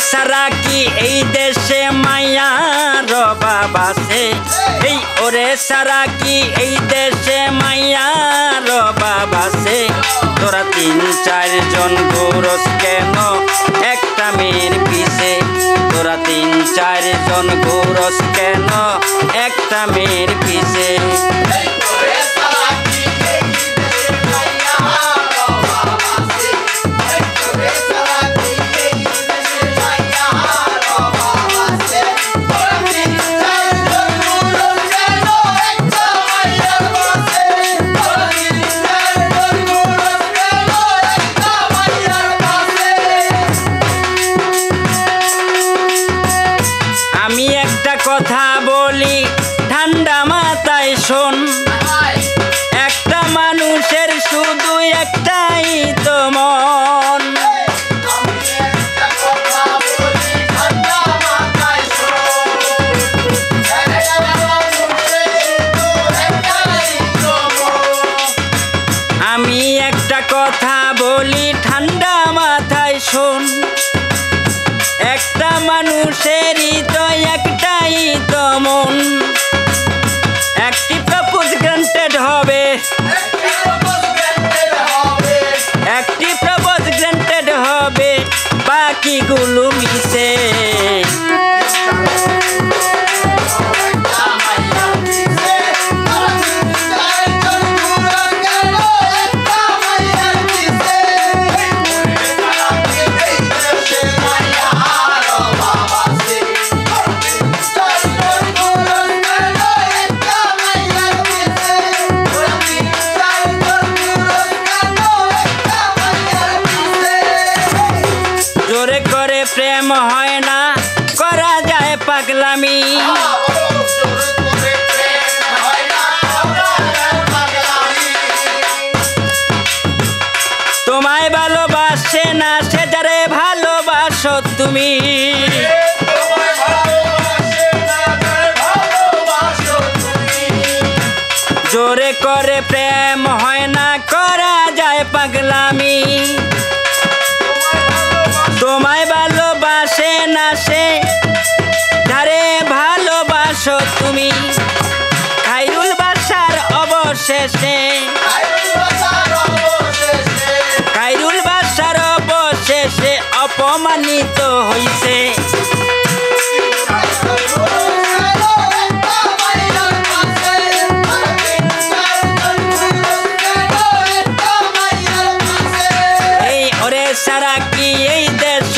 সারা কি এই দেশে মায়ার অভাব আছে? এই ওরে সারা কি এই দেশে মায়ার অভাব আছে? তোরা ৩-৪ জন ঘুরস কেন একটা মেয়ের পিছে? তোরা ৩-৪ জন ঘুরস কেন একটা মেয়ের পিছে? আমি একটা কথা বলি ঠান্ডা মাথায় শোন, একটা মানুষের শুধু একটাই তো মন। আমি একটা কথা বলি ঠান্ডা মাথায় শোন, একটা মানুষেরই তো একটাই তো মন। একটি প্রপোজ গ্রান্টেড হবে, একটি প্রপোজ গ্রান্টেড হবে, বাকিগুলো মিশে। জোরে করে প্রেম হয় না, করা যায় পাগলামি। তোমায় ভালোবাসে না সে যারে ভালোবাসো তুমি। জোরে করে প্রেম হয় না, করা যায় পাগলামি। তোমায় ভালোবাসে না সে যারে ভালোবাসো তুমি। খাইরুল বাসার অবশেষে, খাইরুল বাসার অবশেষে অপমানিত হইছে। এই ওরে সারা কি এই দেশ